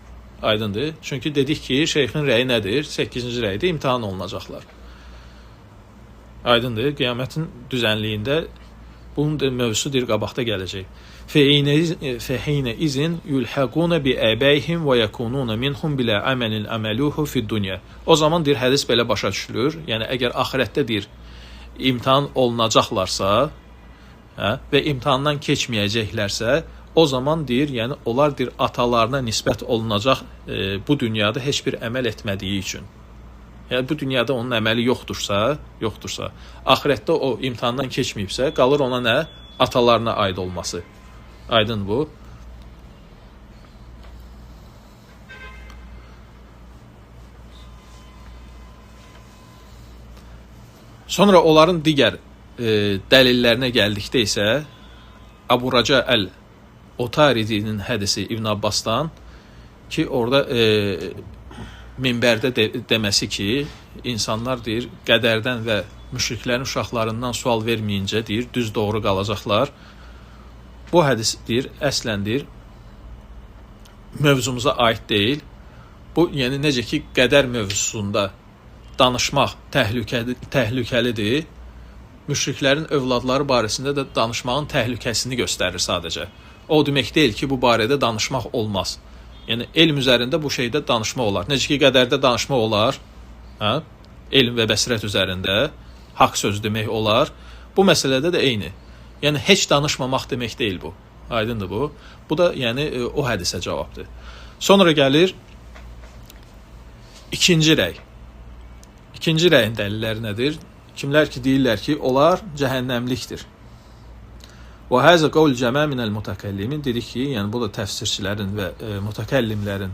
Aydındır? Çünki dedik ki, şeyxin rəyi nədir? 8-ci rəydə imtahan olunacaqlar. Aydındır? Qiyamətin düzənliyində bunun mövzusu deyir, qabaqda gələcək. Fəhinə izin yulhaquna bi əbəyhim və yəkununa minhum bilə əməlin əməluhu fid dunya. O zaman deyir, hədis belə başa düşülür. Yəni, əgər axirətdə deyir, imtahan olunacaqlarsa və imtahandan keçməyəcəklərsə, o zaman deyir, yəni onlar deyir, atalarına nisbət olunacaq bu dünyada heç bir əməl etmədiyi üçün. Yəni, bu dünyada onun əməli yoxdursa, axirətdə o imtahandan keçməyibsə, qalır ona nə? Atalarına aid olması. Aydın bu. Sonra onların digər dəlillərinə gəldikdə isə Abu Raca Əl-Otaridi'nin hədisi İbn Abbasdan ki, orada minbərdə deməsi ki, insanlar deyir, qədərdən və müşriklərin uşaqlarından sual verməyincə deyir, düz doğru qalacaqlar. Bu hədis deyir, əslən deyir, mövzumuza aid deyil. Bu, yəni necə ki, qədər mövzusunda danışmaq təhlükəlidir. Müşriklərin övladları barəsində də danışmağın təhlükəsini göstərir sadəcə. O demək deyil ki, bu barədə danışmaq olmaz. Yəni, elm üzərində bu şeydə danışmaq olar. Necə ki, qədərdə danışmaq olar, elm və bəsirət üzərində haqq söz demək olar. Bu məsələdə də eyni. Yəni, heç danışmamaq demək deyil bu. Aydındır bu. Bu da, yəni, o hədisə cavabdır. Sonra gəlir ikinci rəy. İkinci rəyin dəlilləri nədir? Kimlər ki, deyirlər ki, onlar cəhənnəmlikdir. Və həzə qavl cəmə minəl mutakəllimin dedik ki, yəni bu da təfsirçilərin və mutakəllimlərin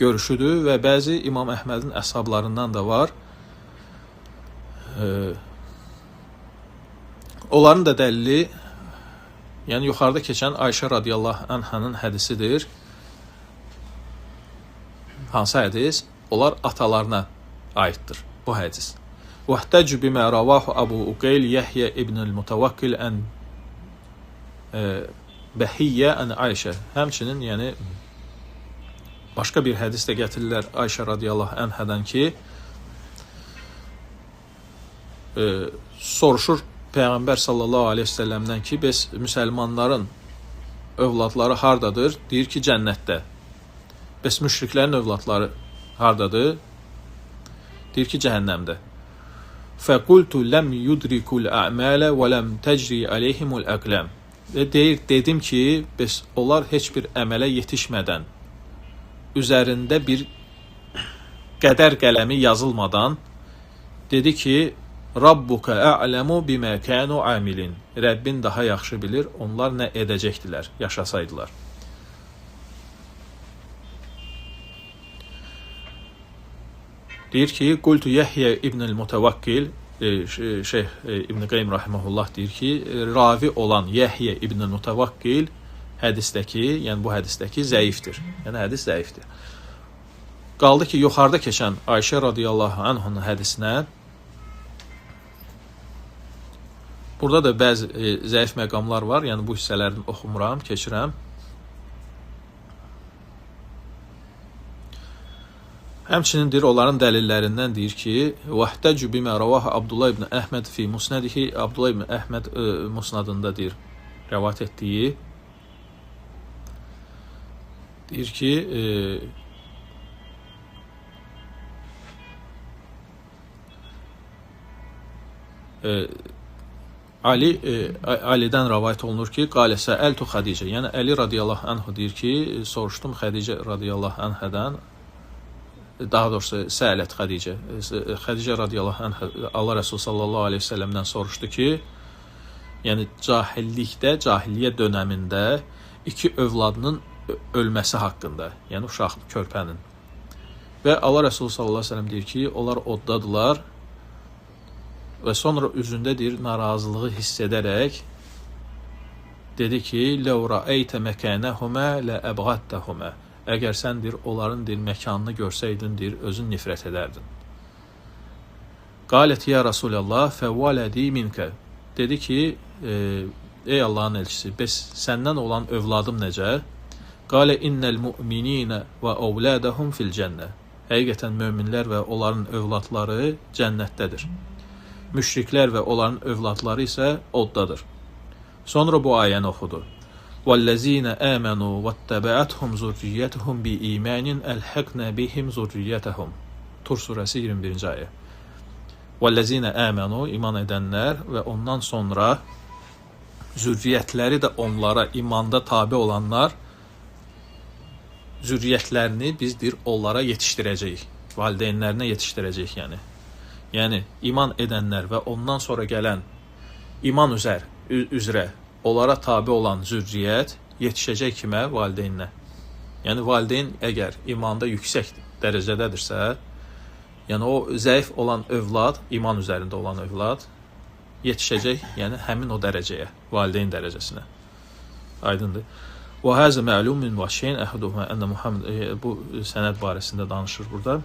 görüşüdür və bəzi İmam Əhmədin əshablarından da var. Onların da dəlili, yəni yuxarıda keçən Ayşə radiyallahu anhanın hədisidir. Hansı hədis? Onlar atalarına aiddir bu hədis. وَاحْتَجُّ بِمَا رَوَاهُ أَبُو أُقَيْلِ يَحْيَ ابن المتوكل عن Bəhiyyə ən Ayşə. Həmçinin, yəni başqa bir hədis də gətirirlər Ayşə radiyallahu anhadan ki, soruşur Peyğəmbər sallallahu aleyhi ve sellemdən ki, bəs müsəlmanların övladları hardadır? Deyir ki, cənnətdə. Bəs müşriklərin övladları hardadır? Deyir ki, cəhənnəmdə. Fəqultu ləm yudrikul əmələ və ləm təcri aleyhimul əqləm. Dedim ki, bəs onlar heç bir əmələ yetişmədən, üzərində bir qədər qələmi yazılmadan, dedi ki, Rabbuka a'lamu bima kanu amilin. Rəbbin daha yaxşı bilir, onlar nə edəcəkdilər, yaşasaydılar. Deyir ki, Qultu Yahya ibn-i Mutavakkil, Şeyh İbn Qayyim rahimehullah deyir ki, ravi olan Yahya ibn-i Mutavakkil hədisdəki, yəni bu hədisdəki zəifdir. Yəni hədis zəifdir. Qaldı ki, yuxarıda keçən Ayşə radiyallahu anhunun hədisinə burada da bəzi zəif məqamlar var, yəni bu hissələrini oxumuram, keçirəm. Həmçinin deyir, onların dəlillərindən deyir ki, وَاحْتَجُّ بِمَا رَوَاهَ Abdullah ibn Əhməd fi musnədihi, Abdullah ibn Əhməd musnadında deyir, rəvat etdiyi, deyir ki, Alidən rəvayət olunur ki, qalə səəltu Xədicə, yəni Əli radiyallahu anhu deyir ki, soruşdum Xədicə radiyallahu anhədən, daha doğrusu səələt Xədicə. Xədicə radiyallahu anhə Allah Rəsulü sallallahu aleyhi ve sellemdən soruşdu ki, yəni cahiliyyə dönəmində iki övladının ölməsi haqqında, yəni uşaq körpənin. Və Allah Rəsulü sallallahu aleyhi ve sellem deyir ki, onlar oddadılar və sonra üzündə deyir, narazılığı hiss edərək dedi ki, لَوْ رَأَيْتَ مَكَانَهُمَا لَأَبْغَتَّهُمَا Əgər sən deyir, onların deyir, məkanını görsəydin, deyir, özün nifrət edərdin. Qalət ya Rasulallah fəvvələdi minkə Dedi ki, ey Allahın elçisi, bəs səndən olan övladım necə? Qalə innəl mu'mininə və əvlədəhum fil cənnə Həqiqətən möminlər və onların övladları cənnətdədir. Müşriklər və onların övladları isə oddadır. Sonra bu ayəni oxudu. وَالَّذ۪ينَ آمَنُوا وَاتَّبَعَتْهُمْ زُرِّيَّتُهُمْ بِإِيمَانٍ أَلْحَقْنَا بِهِمْ زُرِّيَّتَهُمْ Tur surəsi 21-ci ayə. وَالَّذ۪ينَ آمَنُوا iman edənlər və ondan sonra zürriyyətləri də onlara imanda tabi olanlar zürriyyətlərini bizdir onlara yetişdirəcəyik. Valideynlərinə yetişdirəcəyik yəni. Yəni, iman edənlər və ondan sonra gələn iman üzrə onlara tabi olan zürriyyət yetişəcək kimə? Valideyninə. Yəni, valideyn əgər imanda yüksək dərəcədədirsə, yəni o zəif olan övlad, iman üzərində olan övlad yetişəcək, yəni həmin o dərəcəyə, valideyn dərəcəsinə. Aydındır. Və həzə məlumun və şeyin əhduhə ənə Muhammed bu sənəd barəsində danışır burada.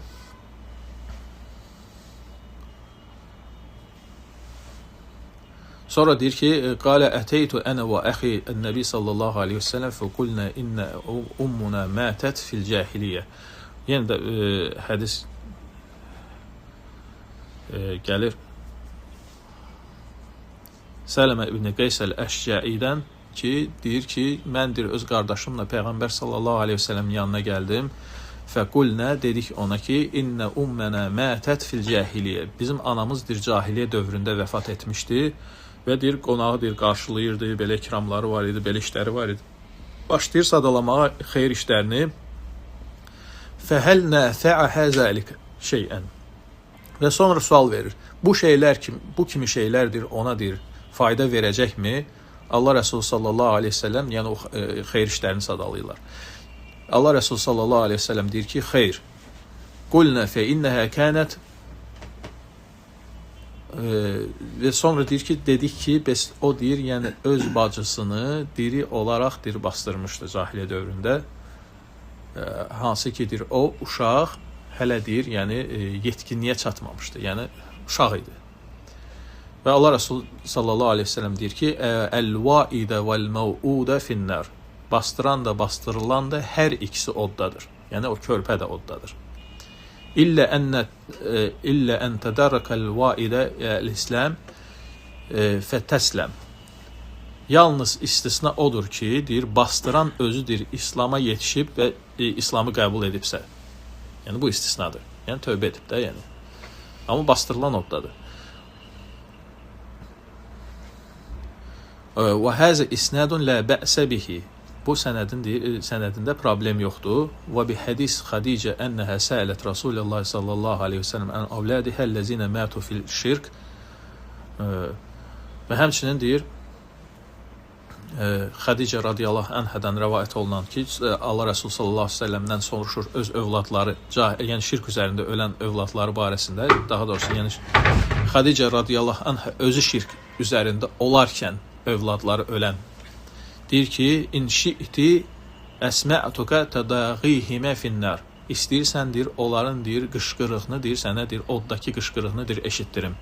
Sonra deyir ki, qalə əteytu ənə və əxi ən-nəbi sallallahu aleyhi və səlləm fəqulnə innə ummuna mətət fil cahiliyyə. Yəni də hədis gəlir Sələmə ibn Qeys əl-Əşcəidən ki, deyir ki, mən deyir, öz qardaşımla Peyğəmbər sallallahu aleyhi və səlləmin yanına gəldim. Fəqulnə, dedik ona ki, innə ummənə mətət fil cahiliyyə. Bizim anamız deyir, cahiliyyə dövründə vəfat etmişdi. Və deyir, qonağı deyir, qarşılayırdı, belə ikramları var idi, belə işləri var idi. Başlayır sadalamağa xeyir işlərini. Fəhəl nəfəə həzəlik şeyən. Və sonra sual verir. Bu kimi şeylərdir, ona deyir, fayda verəcəkmi? Allah Rəsulü sallallahu aleyhi ve sellem, yəni o xeyir işlərini sadalayırlar. Allah Rəsulü sallallahu aleyhi ve sellem deyir ki, xeyr. Qulnə fə innəhə kənət və sonra deyir ki, dedik ki, bəs o deyir, yəni öz bacısını diri olaraq deyir, bastırmışdı cahiliyyə dövründə. Hansı ki, deyir, o uşaq hələ deyir, yəni yetkinliyə çatmamışdı, yəni uşaq idi. Və Allah Rəsulü sallallahu aleyhi ve sellem deyir ki, əl-vaidə vəl-məuudə finnər. Bastıran da, bastırılan da hər ikisi oddadır. Yəni o körpə də oddadır. İllə ən tədərrəkəl vaidə l-İsləm fətəsləm. Yalnız istisna odur ki, deyir, bastıran özüdür, İslama yetişib və İslamı qəbul edibsə. Yəni bu istisnadır. Yəni tövbə edib də, yəni. Amma bastırılan oddadır. Və həzə isnədun lə bə'sə bihi. Bu sənədində problem yoxdur. Və bi hədis Xədicə ənəhə səələt Rasulullah sallallahu aleyhi ve sellem ən avlədihə ləzinə mətu fil şirk. Və həmçinin deyir, Xədicə radiyallahu anhədən rəvayət olunan ki, Allah Rəsulü sallallahu aleyhi ve sellemdən soruşur öz övladları, yəni şirk üzərində ölən övladları barəsində, daha doğrusu, yəni Xədicə radiyallahu anhə özü şirk üzərində olarkən övladları ölən. Deyir ki, in şi'ti əsmə'tuka tədağihimə finnər. İstəyirsən, deyir, onların, deyir, qışqırığını, deyir, sənə, deyir, oddakı qışqırığını, deyir, eşitdirim.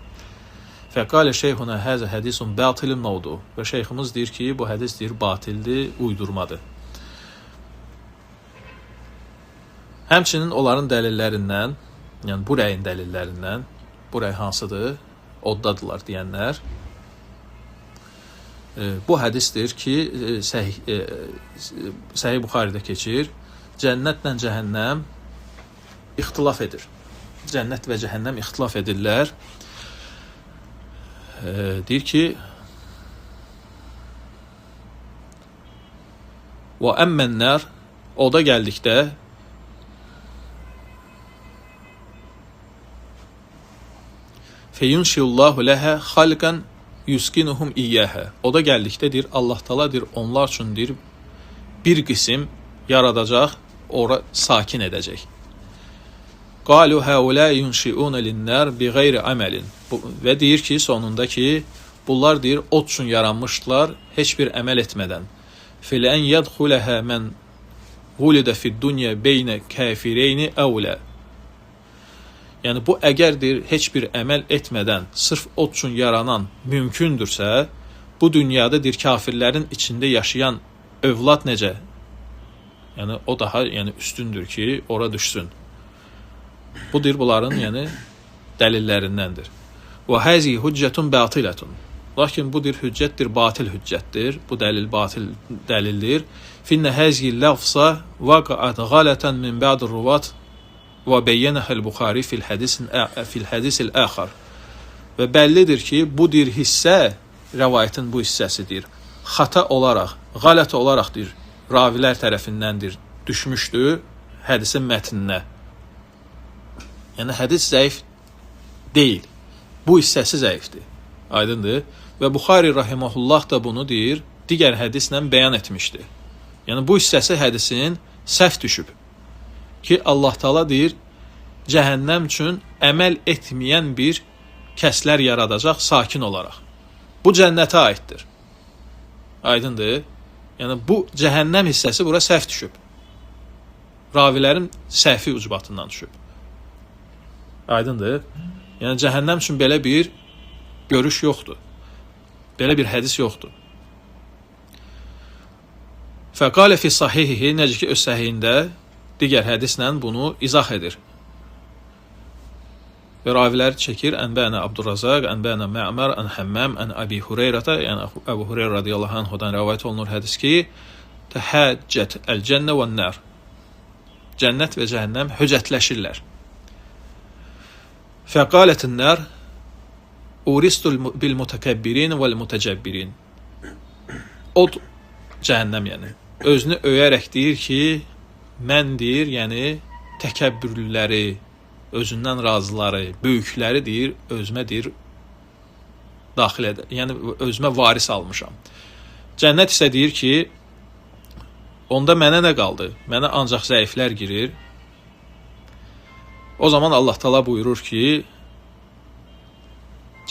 Fəqalə şeyhuna həzə hədisun batilun mavdu. Və şeyximiz deyir ki, bu hədis, deyir, batildir, uydurmadır. Həmçinin onların dəlillərindən, yəni bu rəyin dəlillərindən, bu rəy hansıdır? Oddadılar deyənlər. Bu hədisdir ki, Səhih Buxaridə keçir. Cənnətlə cəhənnəm ixtilaf edir. Cənnət və cəhənnəm ixtilaf edirlər. deyir ki, və əmmənlər, oda gəldikdə, feyunşiyullahu ləhə xalqən yuskinuhum iyyəhə. Oda gəldikdə, deyir, Allah Taala deyir, onlar üçün deyir, bir qism yaradacaq, ora sakin edəcək. Qalu haula yunşiuna lin-nar bighayri amalin. Və deyir ki, sonunda ki, bunlar deyir, od üçün yaranmışdılar, heç bir əməl etmədən. Filən yadxulaha men vulida fid-dunya beynə kafireyni awla. Yəni bu əgər deyir, heç bir əməl etmədən sırf od üçün yaranan mümkündürsə, bu dünyada deyir, kafirlərin içində yaşayan övlad necə? Yəni o daha üstündür ki, ora düşsün. Bu deyir, bunların dəlillərindəndir. Və həzi hüccətun batilətun. Lakin bu deyir, hüccətdir, batil hüccətdir. Bu dəlil batil dəlildir. Finnə həzi ləfsa vaqa'at ghalatan min ba'd ruvat və beyyənəhəl Buxari fil hədisil əxar. Və bəllidir ki, bu deyir, hissə, rəvayətin bu hissəsidir. Xata olaraq, qalət olaraq deyir, ravilər tərəfindəndir, düşmüşdür hədisin mətninə. Yəni, hədis zəif deyil. Bu hissəsi zəifdir. Aydındır. Və Buxari rahiməhullah da bunu deyir, digər hədislə bəyan etmişdir. Yəni, bu hissəsi hədisin səhv düşüb. Ki, Allah Taala deyir, cəhənnəm üçün əməl etməyən bir kəslər yaradacaq sakin olaraq. Bu cənnətə aiddir. Aydındır. Yəni, bu cəhənnəm hissəsi bura səhv düşüb. Ravilərin səhvi ucbatından düşüb. Aydındır. Yəni, cəhənnəm üçün belə bir görüş yoxdur. Belə bir hədis yoxdur. Fəqalə fi sahihihi, necə ki, öz səhihində digər hədislə bunu izah edir. Və raviləri çəkir, ənbənə Abdurrazaq, ənbənə Mə'mər, ən Həmməm, ən Əbi Hureyrata, yəni Əbu Hureyra radiyallahu anhudan rəvayət olunur hədis ki, təhəccət əl-cənnə və nər. Cənnət və cəhənnəm höcətləşirlər. Fəqalətün nər uristul bil mutakabbirin vəl mutəcəbbirin. Od cəhənnəm, yəni özünü öyərək deyir ki, mən deyir, yəni təkəbbürlüləri, özündən razıları, böyükləri deyir, özümə deyir, daxil edir. Yəni, özümə varis almışam. Cənnət isə deyir ki, onda mənə nə qaldı? Mənə ancaq zəiflər girir. O zaman Allah Taala buyurur ki,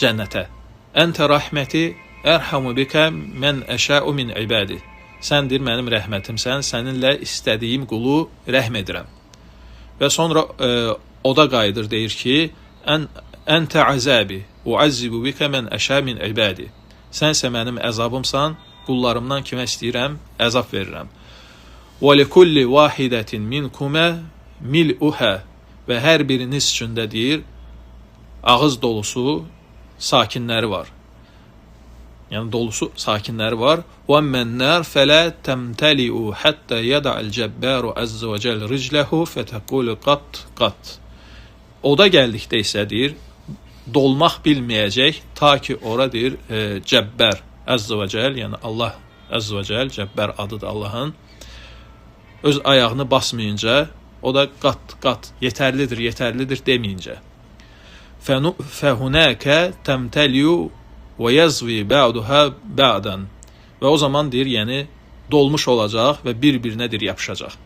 cənnətə, Əntə rəhməti ərhamu bikə mən əşəu min ibadi. Səndir mənim rəhmətimsən, səninlə istədiyim qulu rəhm edirəm. Və sonra oda qayıdır, deyir ki, Əntə əzəbi uəzzibu bikə mən əşə min ibadi. Sənsə mənim əzabımsan, qullarımdan kimə istəyirəm, əzab verirəm. Və likulli vahidətin minkumə mil'uhə. Və hər biriniz üçün də deyir, ağız dolusu sakinləri var. Yəni, dolusu sakinləri var. وَمَّنْ نَارْ فَلَا تَمْتَلِئُ حَتَّى يَدَعَ الْجَبَّارُ عَزَّ وَجَلْ رِجْلَهُ فَتَقُولُ قَط قَط. Oda gəldikdə isə deyir, dolmaq bilməyəcək, ta ki ora deyir, Cəbbər Əzzə və Cəl, yəni Allah Əzzə və Cəl, Cəbbər adıdır Allahın, öz ayağını basmayınca, o da qat, yetərlidir deməyincə. Fəhunəkə təmtəliyu və yazvi bə'duhə bə'dən. Və o zaman deyir, yəni dolmuş olacaq və bir-birinə deyir, yapışacaq.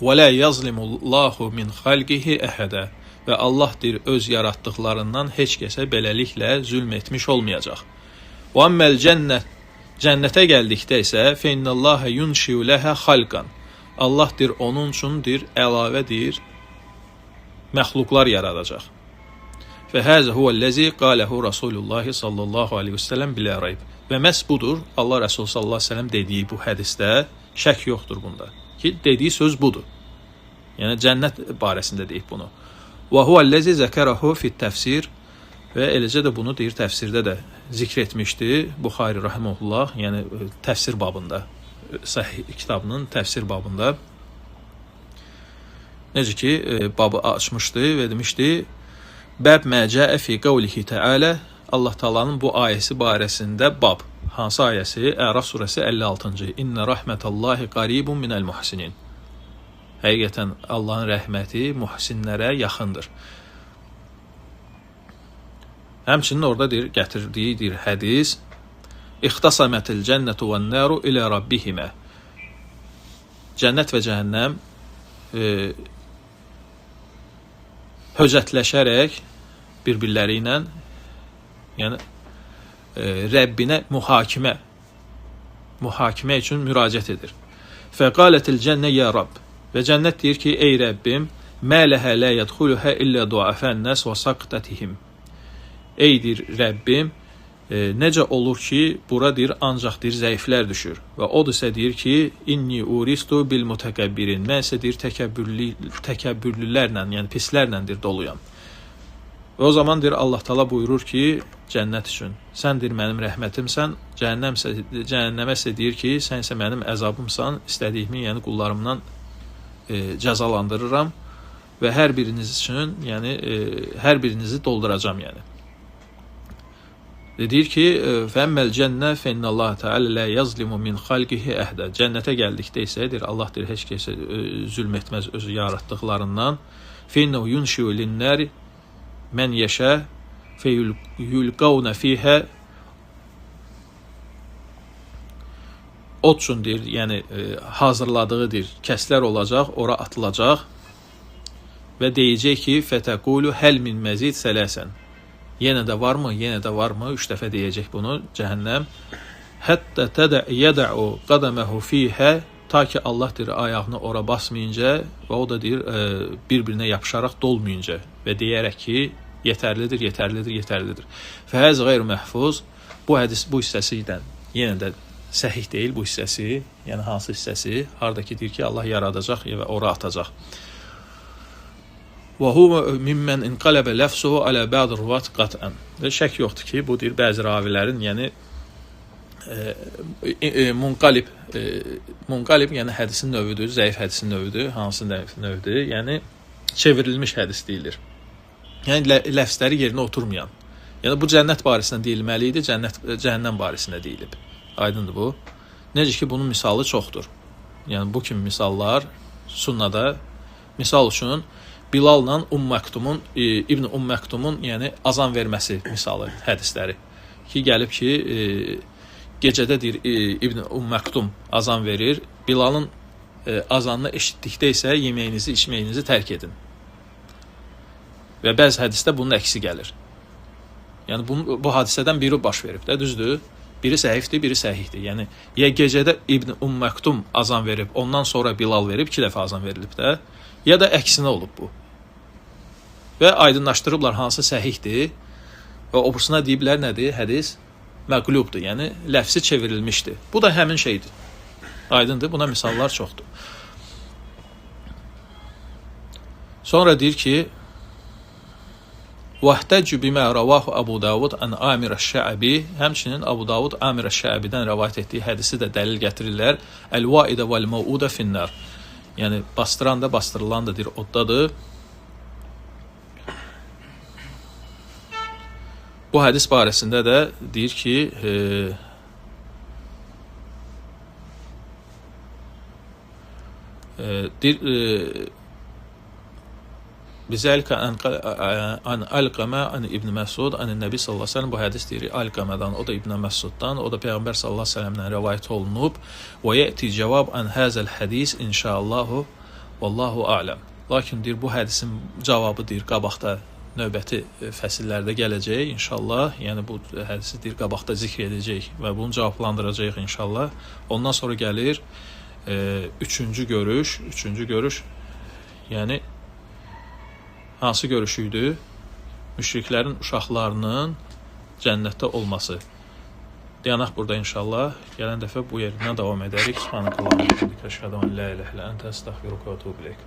Və lə yazlimullahu min xalqihi əhədə. Və Allah deyir, öz yaratdıqlarından heç kəsə beləliklə zülm etmiş olmayacaq. Və amməl cənnətə gəldikdə isə feynnəllahə yunşiu ləhə xalqan. Allah deyir, onun üçün deyir, əlavə deyir, məxluqlar yaradacaq. Və həzə huvəl-ləzi qaləhu Rasulullah sallallahu aleyhi və səlləm bilə rayb. Və məhz budur, Allah Rəsulü sallallahu aleyhi və səlləm dediyi bu hədisdə şək yoxdur bunda. Ki, dediyi söz budur. Yəni, cənnət barəsində deyib bunu. Və huvəl-ləzi zəkərəhu fit təfsir. Və eləcə də bunu deyir, təfsirdə də zikr etmişdi Buxari rahiməhullah, yəni təfsir babında. Səhih kitabının təfsir babında. Necə ki, babı açmışdı və demişdi, Bəb mə cəə fi qavlihi təalə Allah Taala'nın bu ayəsi barəsində bab. Hansı ayəsi? Əraf surəsi 56-cı. İnna rahmetallahi qaribun minəl muhsinin. Həqiqətən Allahın rəhməti muhsinlərə yaxındır. Həmçinin orada gətirdiyi hədis İxtasamətil cənnətu vən nəru ilə rabbihimə. Cənnət və cəhənnəm höcətləşərək bir-birləri ilə, yəni Rəbbinə mühakimə üçün müraciət edir. Fəqalətil cənnə ya Rabb. Və cənnət deyir ki, ey Rəbbim, mə ləhə lə yədxuluhə illə duafən nəs və saqtatihim. Ey deyir Rəbbim, necə olur ki, bura deyir, ancaq deyir, zəiflər düşür. Və o da isə deyir ki, inni uristu bil mutakabbirin. Mən isə deyir, təkəbbürlülərlə, yəni pislərlə deyir, doluyam. Və o zaman deyir, Allah Taala buyurur ki, cənnət üçün, sən deyir, mənim rəhmətimsən, cəhənnəmə isə deyir ki, sən isə mənim əzabımsan, istədiyimi, yəni qullarımdan cəzalandırıram və hər biriniz üçün, yəni hər birinizi dolduracam, yəni. Deyir ki, fəmməl cənnə fənnəllahu təala la yazlimu min xalqihi əhdə. Cənnətə gəldikdə isə deyir, Allah deyir, heç kəsə zülm etməz özü yaratdıqlarından. Fənnəhu yunshiu lin-nari men yəşə feyulqawna fiha. Od üçün deyir, yəni hazırladığı deyir, kəslər olacaq, ora atılacaq və deyəcək ki, fətəqulu həl min məzid sələsən. Yenə də varmı? Yenə də varmı? 3 dəfə deyəcək bunu cəhənnəm. Hətta yədə'u qadəməhu fihə, ta ki Allah deyir, ayağını ora basmayınca və o da deyir, bir-birinə yapışaraq dolmayınca və deyərək ki, yetərlidir, yetərlidir, yetərlidir. Fəhəz qeyr məhfuz, bu hədis bu hissəsindən yenə də səhih deyil bu hissəsi, yəni hansı hissəsi, haradakı deyir ki, Allah yaradacaq və ora atacaq. Və huwa mimmen inqalaba lafzuhu ala ba'd ruvat qat'an. Və şək yoxdur ki, bu deyir bəzi ravilərin, yəni munqalib, yəni hədisin növüdür, zəif hədisin növüdür, hansı növdür? Yəni çevrilmiş hədis deyilir. Yəni ləfzləri yerinə oturmayan. Yəni bu cənnət barəsində deyilməli idi, cəhənnəm barəsində deyilib. Aydındır bu. Necə ki bunun misalı çoxdur. Yəni bu kimi misallar sünnədə, misal üçün Bilal'la İbn Məktəmun, yəni azan verməsi misalı hədisləri. Ki gəlib ki, gecədə deyir İbn Məktəm azan verir. Bilal'ın azanını eşitdikdə isə yeməyinizi, içməyinizi tərk edin. Və bəzi hədisdə bunun əksi gəlir. Yəni bu hadisədən biri baş verib də, düzdür? Biri səhifdir, biri səhihdir. Yəni ya gecədə İbn Məktəm azan verib, ondan sonra Bilal verib, 2 dəfə azan verilib də, ya da əksinə olub bu. Və aydınlaşdırıblar hansı səhihdir və obrusuna deyiblər nədir? Hədis məqlubdur, yəni ləfsi çevrilmişdir. Bu da həmin şeydir. Aydındır, buna misallar çoxdur. Sonra deyir ki, وَاحْتَجُّ بِمَا رَوَاهُ أَبُو دَاوُد عَنْ عَامِرَ الشَّعْبِ. Həmçinin Abu Davud Amir Əş-Şə'bidən rəvayət etdiyi hədisi də dəlil gətirirlər. Əl-vaidə vəl-məudə finnər. Yəni bastıran da, bastırılan da deyir, oddadır. Bu hədis barəsində də deyir ki, bizəlkə an Alqamə an İbn Məsud an Nəbi sallallahu əleyhi və səlləm. Bu hədis deyir Alqamədən, o da İbn Məsuddan, o da Peyğəmbər sallallahu əleyhi və səlləmdən rivayet olunub. Və yəti cavab an hazal hadis inşallah vallahu a'lam. Lakin deyir bu hədisin cavabı deyir qabaqda növbəti fəsillərdə gələcək inşallah. Yəni bu hədisi deyir qabaqda zikr edəcək və bunu cavablandıracağıq inşallah. Ondan sonra gəlir üçüncü görüş. Yəni hansı görüşü idi? Müşriklərin uşaqlarının cənnətdə olması. Dayanaq burada inşallah. Gələn dəfə bu yerindən davam edərik. Subhanallah, əşhədu an la ilahə illə əntə, əstəğfiruka və etûbü ileyk.